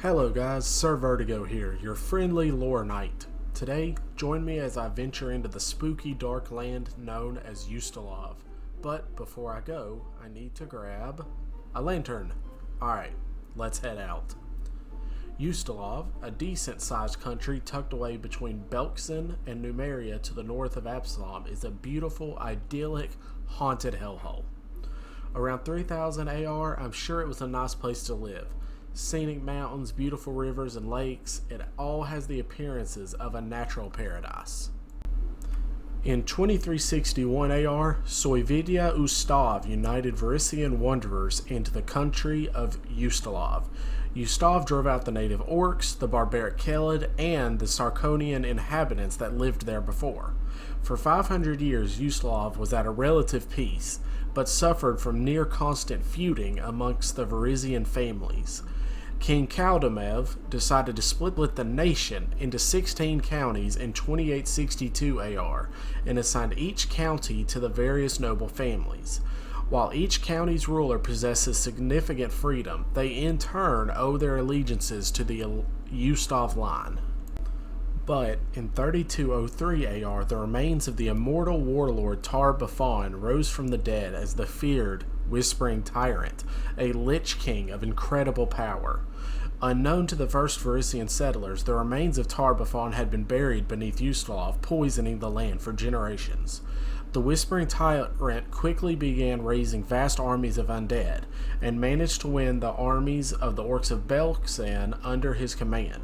Hello guys, Sir Vertigo here, your friendly lore knight. Today, join me as I venture into the spooky dark land known as Yustelov. But before I go, I need to grab a lantern. Alright, let's head out. Eustolov, a decent-sized country tucked away between Belkzen and Numeria to the north of Absalom, is a beautiful, idyllic, haunted hellhole. Around 3000 AR, I'm sure it was a nice place to live. Scenic mountains, beautiful rivers, and lakes, it all has the appearances of a natural paradise. In 2361 AR, Soyvidia Ustav united Varisian wanderers into the country of Yustelov. Eustolov drove out the native orcs, the barbaric Kelid, and the Sarkonian inhabitants that lived there before. For 500 years, Yustelov was at a relative peace, but suffered from near constant feuding amongst the Varisian families. King Kaldamev decided to split the nation into 16 counties in 2862 AR and assigned each county to the various noble families. While each county's ruler possesses significant freedom, they in turn owe their allegiances to the Eustolov line. But in 3203 AR, the remains of the immortal warlord Tar-Baphon rose from the dead as the feared Whispering Tyrant, a Lich King of incredible power. Unknown to the first Varisian settlers, the remains of Tar-Baphon had been buried beneath Yustelov, poisoning the land for generations. The Whispering Tyrant quickly began raising vast armies of undead, and managed to win the armies of the orcs of Belkzen under his command.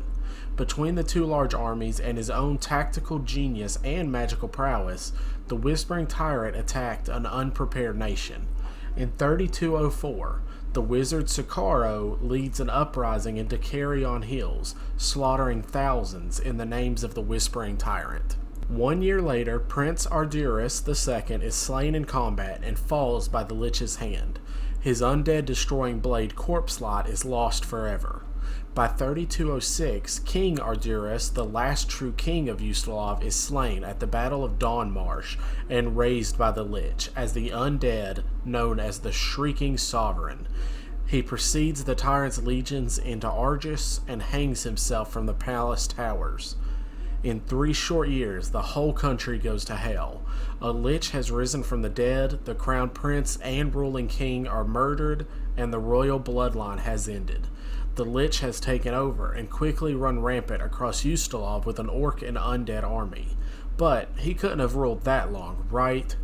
Between the two large armies and his own tactical genius and magical prowess, the Whispering Tyrant attacked an unprepared nation. In 3204, the wizard Sicaro leads an uprising into Carrion Hills, slaughtering thousands in the names of the Whispering Tyrant. 1 year later, Prince Ardurus II is slain in combat and falls by the Lich's hand. His undead-destroying blade Corpse-Light is lost forever. By 3206, King Ardurus, the last true king of Yustelov, is slain at the Battle of Dawnmarsh and raised by the Lich as the undead known as the Shrieking Sovereign. He precedes the tyrant's legions into Ardurus and hangs himself from the palace towers. In 3 short years, the whole country goes to hell. A Lich has risen from the dead, the crown prince and ruling king are murdered, and the royal bloodline has ended. The Lich has taken over and quickly run rampant across Yustelov with an orc and undead army. But he couldn't have ruled that long, right?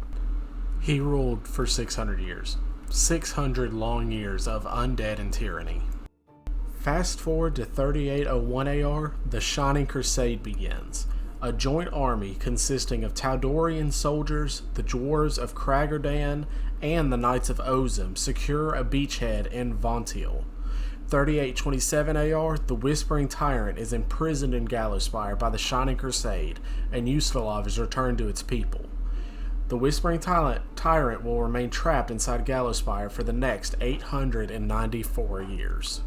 He ruled for 600 years. 600 long years of undead and tyranny. Fast forward to 3801 AR, the Shining Crusade begins. A joint army consisting of Taldorian soldiers, the dwarves of Kragerdan, and the Knights of Ozim secure a beachhead in Vontiel. 3827 AR, the Whispering Tyrant is imprisoned in Gallowspire by the Shining Crusade, and Yustelov is returned to its people. The Whispering Tyrant will remain trapped inside Gallowspire for the next 894 years.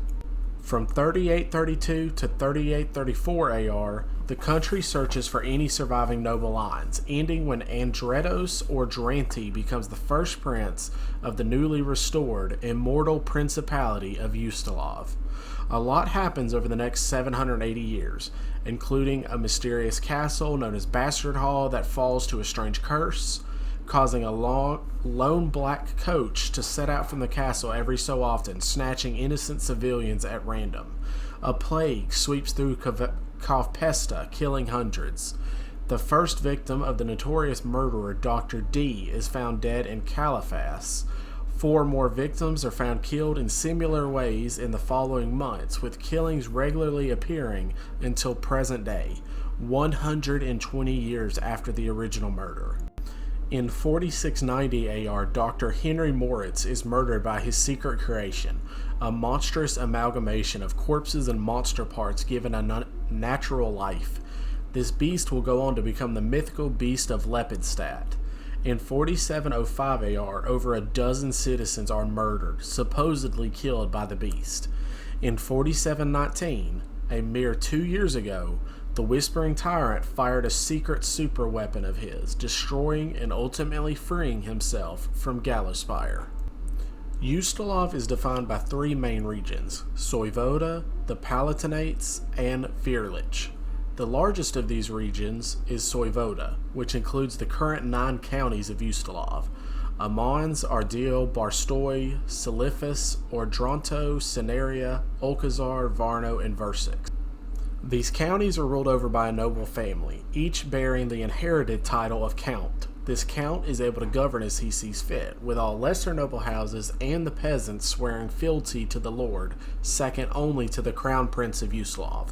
From 3832 to 3834 AR, the country searches for any surviving noble lines, ending when Andretos or Dranti becomes the first prince of the newly restored immortal Principality of Eustolov. A lot happens over the next 780 years, including a mysterious castle known as Bastard Hall that falls to a strange curse, causing a lone black coach to set out from the castle every so often, snatching innocent civilians at random. A plague sweeps through Kovpesta, killing hundreds. The first victim of the notorious murderer Dr. D is found dead in Calyphus. 4 more victims are found killed in similar ways in the following months, with killings regularly appearing until present day, 120 years after the original murder. In 4690 AR, Dr. Henry Moritz is murdered by his secret creation, a monstrous amalgamation of corpses and monster parts given a natural life. This beast will go on to become the mythical beast of Lepidstadt. In 4705 AR, over a dozen citizens are murdered, supposedly killed by the beast. In 4719, a mere 2 years ago, the Whispering Tyrant fired a secret super weapon of his, destroying and ultimately freeing himself from Gallowspire. Yustelov is defined by three main regions: Soyvoda, the Palatinates, and Virlich. The largest of these regions is Soyvoda, which includes the current 9 counties of Yustelov: Amons, Ardil, Barstoy, Calyphus, Ordronto, Cenaria, Olkazar, Varno, and Versix. These counties are ruled over by a noble family, each bearing the inherited title of Count. This count is able to govern as he sees fit, with all lesser noble houses and the peasants swearing fealty to the lord, second only to the crown prince of Yustelov.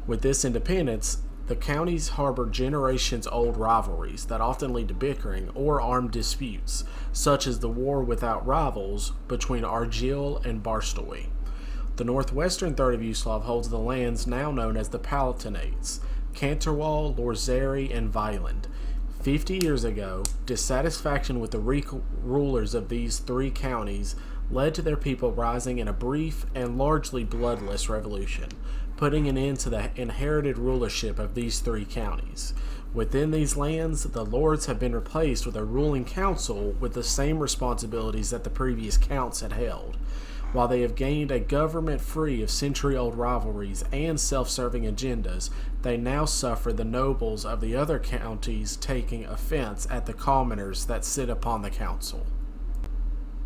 With this independence, the counties harbor generations-old rivalries that often lead to bickering or armed disputes, such as the war without rivals between Argyll and Barstoy. The northwestern third of Yustelov holds the lands now known as the Palatinates: Canterwall, Lorzeri, and Violland. 50 years ago, dissatisfaction with the rulers of these 3 counties led to their people rising in a brief and largely bloodless revolution, putting an end to the inherited rulership of these 3 counties. Within these lands, the lords have been replaced with a ruling council with the same responsibilities that the previous counts had held. While they have gained a government free of century-old rivalries and self-serving agendas, they now suffer the nobles of the other counties taking offense at the commoners that sit upon the council.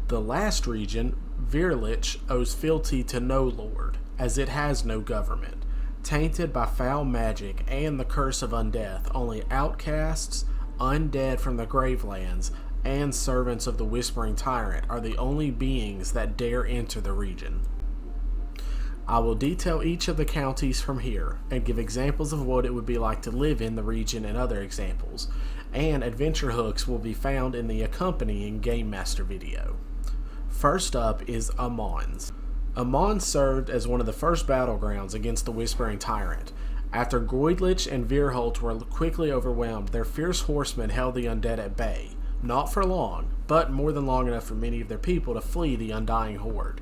The last region, Virlich, owes fealty to no lord, as it has no government. Tainted by foul magic and the curse of undeath, only outcasts, undead from the gravelands, and servants of the Whispering Tyrant are the only beings that dare enter the region. I will detail each of the counties from here, and give examples of what it would be like to live in the region and other examples, and adventure hooks will be found in the accompanying Game Master video. First up is Amons. Amons served as one of the first battlegrounds against the Whispering Tyrant. After Goidlich and Virholt were quickly overwhelmed, their fierce horsemen held the undead at bay. Not for long, but more than long enough for many of their people to flee the undying horde.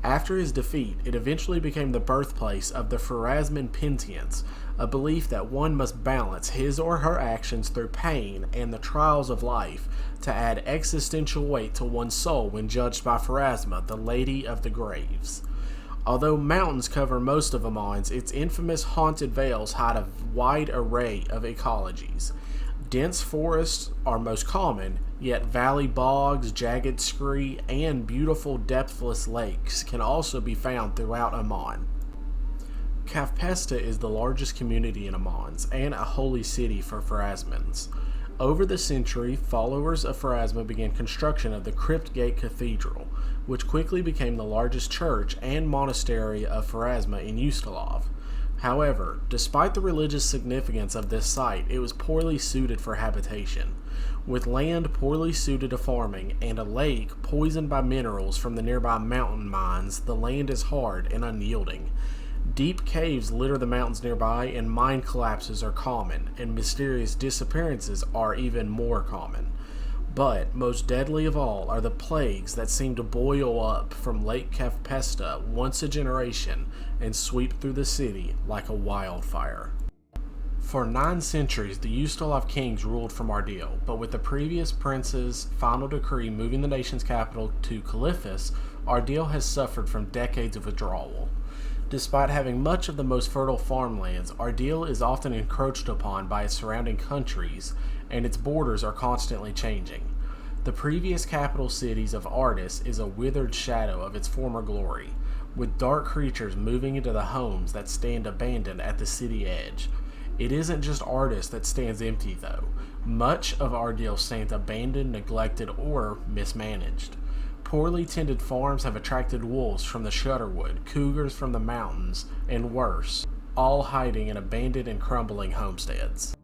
After his defeat, it eventually became the birthplace of the Pharasman Pentience, a belief that one must balance his or her actions through pain and the trials of life to add existential weight to one's soul when judged by Pharasma, the Lady of the Graves. Although mountains cover most of Amons, its infamous haunted vales hide a wide array of ecologies. Dense forests are most common, yet valley bogs, jagged scree, and beautiful depthless lakes can also be found throughout Amon. Kavpesta is the largest community in Amons, and a holy city for Pharasmans. Over the century, followers of Pharasma began construction of the Crypt Cathedral, which quickly became the largest church and monastery of Pharasma in Eustolov. However, despite the religious significance of this site, it was poorly suited for habitation. With land poorly suited to farming and a lake poisoned by minerals from the nearby mountain mines, the land is hard and unyielding. Deep caves litter the mountains nearby, and mine collapses are common, and mysterious disappearances are even more common. But most deadly of all are the plagues that seem to boil up from Lake Kavpesta once a generation and sweep through the city like a wildfire. For 9 centuries, the Eustolov kings ruled from Ardil, but with the previous prince's final decree moving the nation's capital to Calyphus, Ardil has suffered from decades of withdrawal. Despite having much of the most fertile farmlands, Ardil is often encroached upon by its surrounding countries, and its borders are constantly changing. The previous capital cities of Ardus is a withered shadow of its former glory, with dark creatures moving into the homes that stand abandoned at the city edge. It isn't just Ardus that stands empty, though. Much of Ardil stands abandoned, neglected, or mismanaged. Poorly tended farms have attracted wolves from the Shutterwood, cougars from the mountains, and worse, all hiding in abandoned and crumbling homesteads.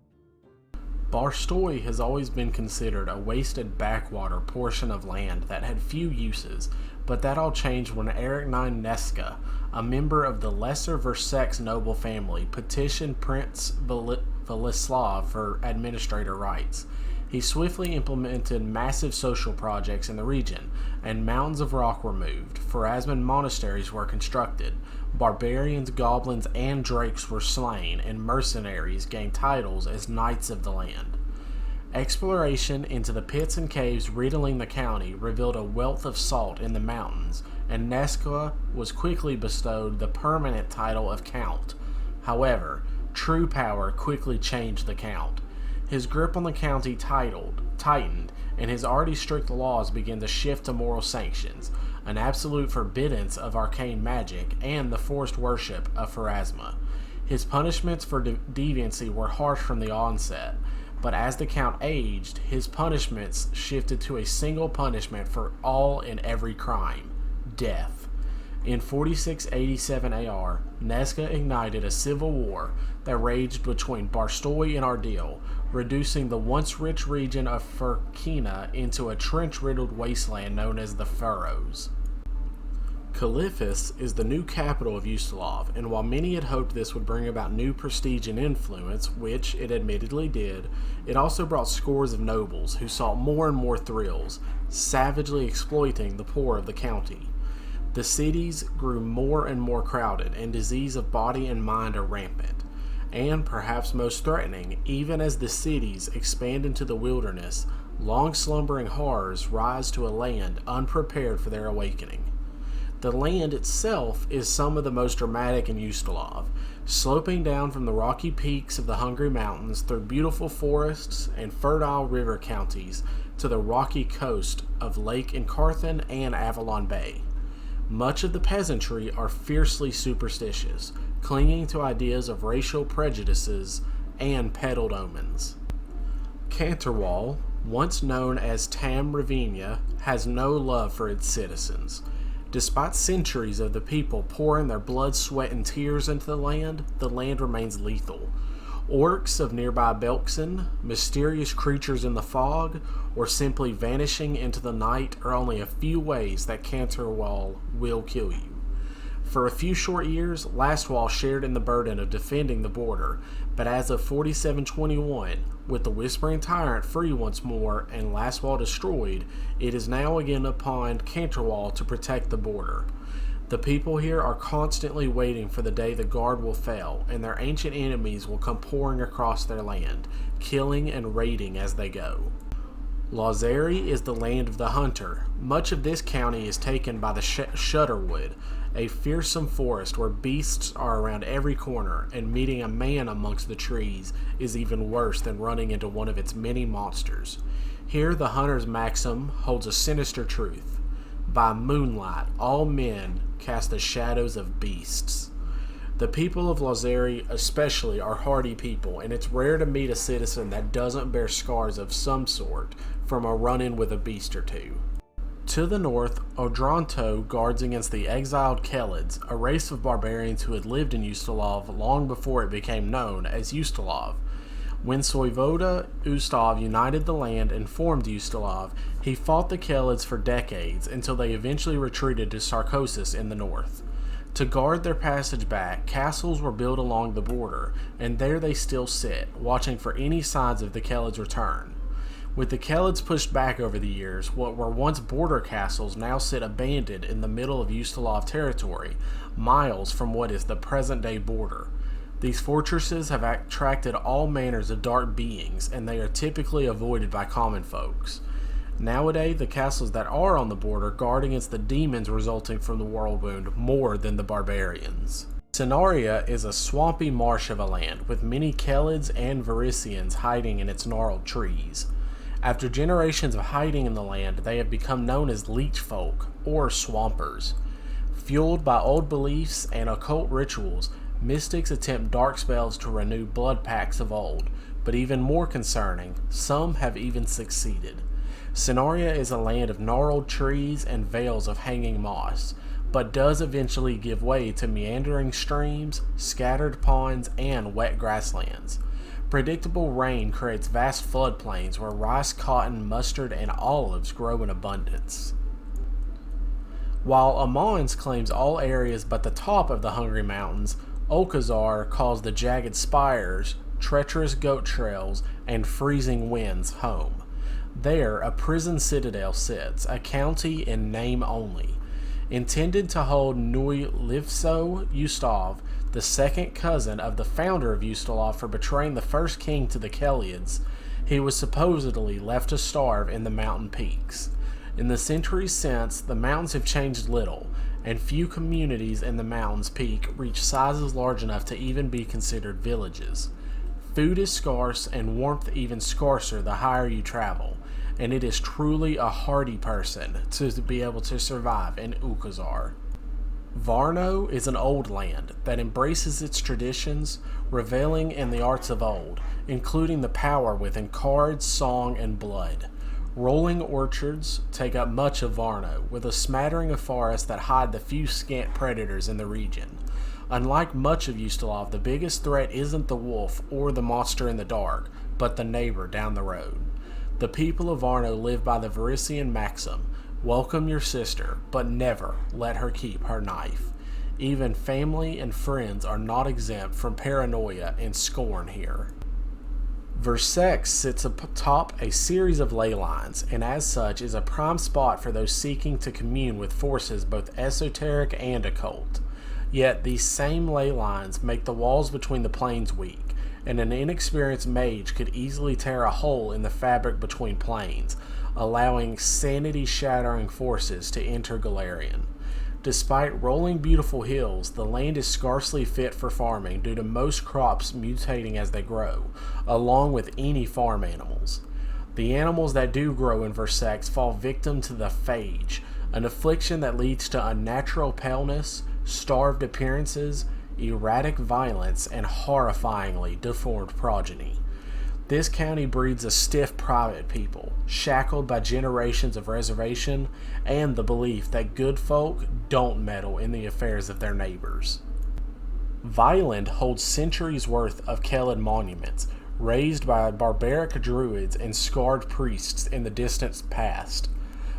Barstoy has always been considered a wasted backwater portion of land that had few uses, but that all changed when Eric IX Neska, a member of the lesser Versex noble family, petitioned Prince Vladislav for administrator rights. He swiftly implemented massive social projects in the region, and mountains of rock were moved, Pharasman monasteries were constructed, barbarians, goblins, and drakes were slain, and mercenaries gained titles as knights of the land. Exploration into the pits and caves riddling the county revealed a wealth of salt in the mountains, and Nesca was quickly bestowed the permanent title of Count. However, true power quickly changed the Count. His grip on the county tightened, and his already strict laws began to shift to moral sanctions, an absolute forbiddance of arcane magic, and the forced worship of Pharasma. His punishments for deviancy were harsh from the onset, but as the Count aged, his punishments shifted to a single punishment for all and every crime: death. In 4687 AR, Nesca ignited a civil war that raged between Barstoy and Ardil, reducing the once rich region of Furkina into a trench-riddled wasteland known as the Furrows. Calyphus is the new capital of Yustelov, and while many had hoped this would bring about new prestige and influence, which it admittedly did, it also brought scores of nobles who sought more and more thrills, savagely exploiting the poor of the county. The cities grew more and more crowded, and disease of body and mind are rampant. And, perhaps most threatening, even as the cities expand into the wilderness, long-slumbering horrors rise to a land unprepared for their awakening. The land itself is some of the most dramatic in Yustelov, sloping down from the rocky peaks of the Hungry Mountains through beautiful forests and fertile river counties to the rocky coast of Lake Incarthen and Avalon Bay. Much of the peasantry are fiercely superstitious, clinging to ideas of racial prejudices and peddled omens. Canterwall, once known as Tam Ravinia, has no love for its citizens. Despite centuries of the people pouring their blood, sweat, and tears into the land remains lethal. Orcs of nearby Belkson, mysterious creatures in the fog, or simply vanishing into the night are only a few ways that Canterwall will kill you. For a few short years, Lastwall shared in the burden of defending the border, but as of 4721, with the Whispering Tyrant free once more and Lastwall destroyed, it is now again upon Canterwall to protect the border. The people here are constantly waiting for the day the guard will fail, and their ancient enemies will come pouring across their land, killing and raiding as they go. Lozeri is the land of the hunter. Much of this county is taken by the Shutterwood, a fearsome forest where beasts are around every corner, and meeting a man amongst the trees is even worse than running into one of its many monsters. Here the hunter's maxim holds a sinister truth: by moonlight all men cast the shadows of beasts. The people of Lozeri especially are hardy people, and it's rare to meet a citizen that doesn't bear scars of some sort from a run-in with a beast or two. To the north, Odronto guards against the exiled Kelids, a race of barbarians who had lived in Yustelov long before it became known as Yustelov. When Soyvoda Ustav united the land and formed Yustelov, he fought the Kelids for decades until they eventually retreated to Sarkosis in the north. To guard their passage back, castles were built along the border, and there they still sit, watching for any signs of the Kelids' return. With the Kelids pushed back over the years, what were once border castles now sit abandoned in the middle of Yustelov territory, miles from what is the present-day border. These fortresses have attracted all manners of dark beings, and they are typically avoided by common folks. Nowadays, the castles that are on the border guard against the demons resulting from the Whirlwind more than the barbarians. Cenaria is a swampy marsh of a land, with many Kelids and Varisians hiding in its gnarled trees. After generations of hiding in the land, they have become known as Leech Folk, or Swampers. Fueled by old beliefs and occult rituals, mystics attempt dark spells to renew blood pacts of old, but even more concerning, some have even succeeded. Cenaria is a land of gnarled trees and veils of hanging moss, but does eventually give way to meandering streams, scattered ponds, and wet grasslands. Predictable rain creates vast floodplains where rice, cotton, mustard, and olives grow in abundance. While Amons claims all areas but the top of the Hungry Mountains, Olkazar calls the jagged spires, treacherous goat trails, and freezing winds home. There, a prison citadel sits, a county in name only. Intended to hold Nui Livso Yustov, the second cousin of the founder of Eustolov, for betraying the first king to the Kelids, He was supposedly left to starve in the mountain peaks. In the centuries since, the mountains have changed little, and few communities in the mountains peak reach sizes large enough to even be considered villages. Food is scarce, and warmth even scarcer the higher you travel, and it is truly a hardy person to be able to survive in Ukazar. Varno is an old land that embraces its traditions, reveling in the arts of old, including the power within cards, song, and blood. Rolling orchards take up much of Varno, with a smattering of forests that hide the few scant predators in the region. Unlike much of Yustelov, the biggest threat isn't the wolf or the monster in the dark, but the neighbor down the road. The people of Varno live by the Varisian maxim, welcome your sister, but never let her keep her knife. Even family and friends are not exempt from paranoia and scorn here. Versex sits atop a series of ley lines, and as such is a prime spot for those seeking to commune with forces both esoteric and occult. Yet these same ley lines make the walls between the planes weak, and an inexperienced mage could easily tear a hole in the fabric between planes, allowing sanity-shattering forces to enter Galarian. Despite rolling beautiful hills, the land is scarcely fit for farming due to most crops mutating as they grow, along with any farm animals. The animals that do grow in Versex fall victim to the phage, an affliction that leads to unnatural paleness, starved appearances, erratic violence, and horrifyingly deformed progeny. This county breeds a stiff private people, shackled by generations of reservation and the belief that good folk don't meddle in the affairs of their neighbors. Vineland holds centuries worth of Kelid monuments, raised by barbaric druids and scarred priests in the distant past.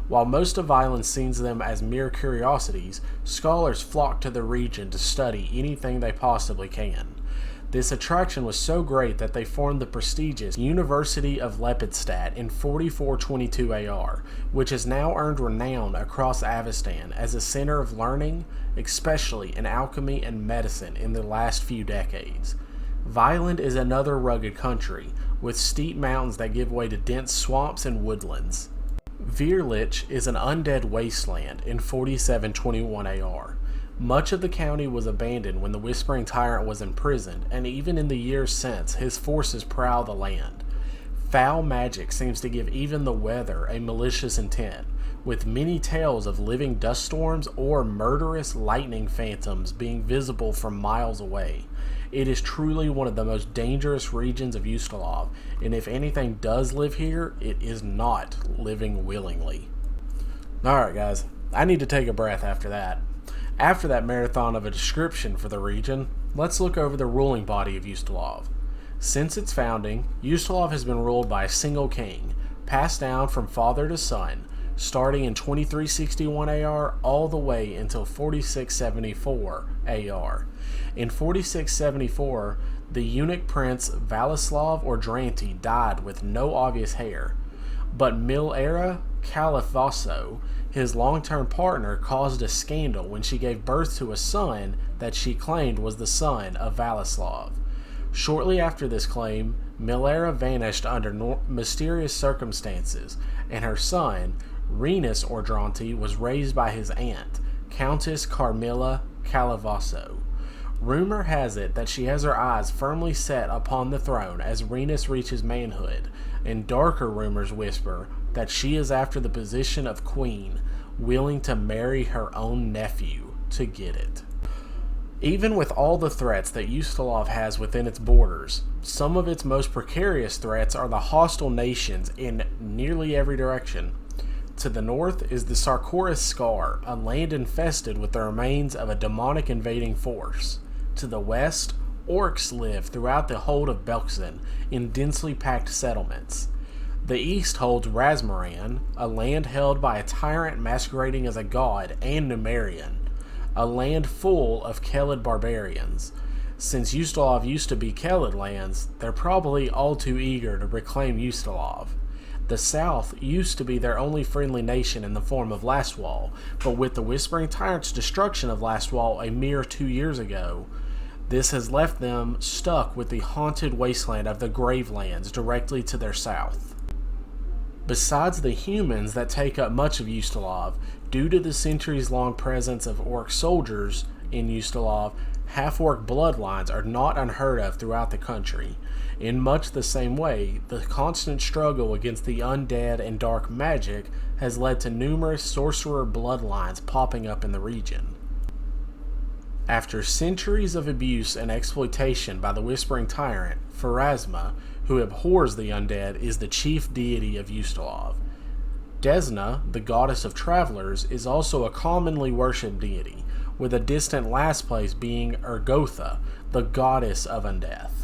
While most of Vineland sees them as mere curiosities, scholars flock to the region to study anything they possibly can. This attraction was so great that they formed the prestigious University of Lepidstadt in 4422 AR, which has now earned renown across Avestan as a center of learning, especially in alchemy and medicine in the last few decades. Vineland is another rugged country, with steep mountains that give way to dense swamps and woodlands. Virlich is an undead wasteland in 4721 AR. Much of the county was abandoned when the Whispering Tyrant was imprisoned, and even in the years since, his forces prowl the land. Foul magic seems to give even the weather a malicious intent, with many tales of living dust storms or murderous lightning phantoms being visible from miles away. It is truly one of the most dangerous regions of Yustelov, and if anything does live here, it is not living willingly. Alright guys, I need to take a breath after that. After that marathon of a description for the region, let's look over the ruling body of Yustelov. Since its founding, Yustelov has been ruled by a single king, passed down from father to son, starting in 2361 AR all the way until 4674 AR. In 4674, the eunuch prince Vladislav or Dranti died with no obvious heir, but Milera Calyphus, his long-term partner, caused a scandal when she gave birth to a son that she claimed was the son of Vladislav. Shortly after this claim, Milera vanished under mysterious circumstances, and her son, Renus or Dranti, was raised by his aunt, Countess Carmilla Calyphus. Rumor has it that she has her eyes firmly set upon the throne as Renus reaches manhood, and darker rumors whisper that she is after the position of queen, willing to marry her own nephew to get it. Even with all the threats that Yustelov has within its borders, some of its most precarious threats are the hostile nations in nearly every direction. To the north is the Sarkoris Scar, a land infested with the remains of a demonic invading force. To the west, orcs live throughout the hold of Belkzen in densely packed settlements. The east holds Razmaran, a land held by a tyrant masquerading as a god, and Numerian, a land full of Kelid barbarians. Since Yustelov used to be Kelid lands, they're probably all too eager to reclaim Yustelov. The south used to be their only friendly nation in the form of Lastwall, but with the Whispering Tyrant's destruction of Lastwall a mere 2 years ago, This has left them stuck with the haunted wasteland of the Gravelands directly to their south. Besides the humans that take up much of Yustelov, due to the centuries-long presence of orc soldiers in Yustelov, half-orc bloodlines are not unheard of throughout the country. In much the same way, the constant struggle against the undead and dark magic has led to numerous sorcerer bloodlines popping up in the region. After centuries of abuse and exploitation by the Whispering Tyrant, Pharasma, who abhors the undead, is the chief deity of Yustelov. Desna, the goddess of travelers, is also a commonly worshipped deity, with a distant last place being Urgotha, the goddess of undeath.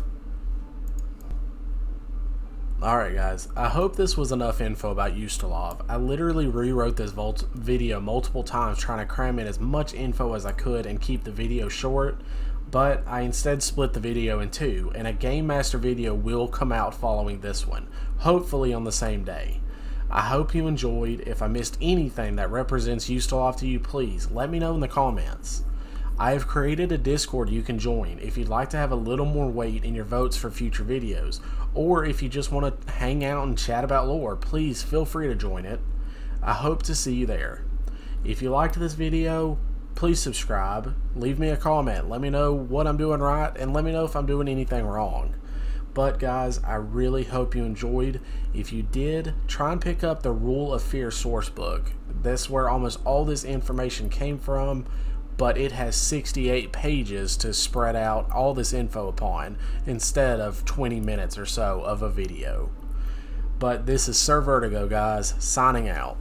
Alright guys, I hope this was enough info about Yustelov. I literally rewrote this video multiple times trying to cram in as much info as I could and keep the video short, but I instead split the video in two, and a Game Master video will come out following this one, hopefully on the same day. I hope you enjoyed. If I missed anything that represents Yustelov to you, please let me know in the comments. I have created a Discord you can join if you'd like to have a little more weight in your votes for future videos, or if you just want to hang out and chat about lore, please feel free to join it. I hope to see you there. If you liked this video, please subscribe, leave me a comment, let me know what I'm doing right, and let me know if I'm doing anything wrong. But guys, I really hope you enjoyed. If you did, try and pick up the Rule of Fear sourcebook. That's where almost all this information came from, but it has 68 pages to spread out all this info upon instead of 20 minutes or so of a video. But this is Sir Vertigo, guys, signing out.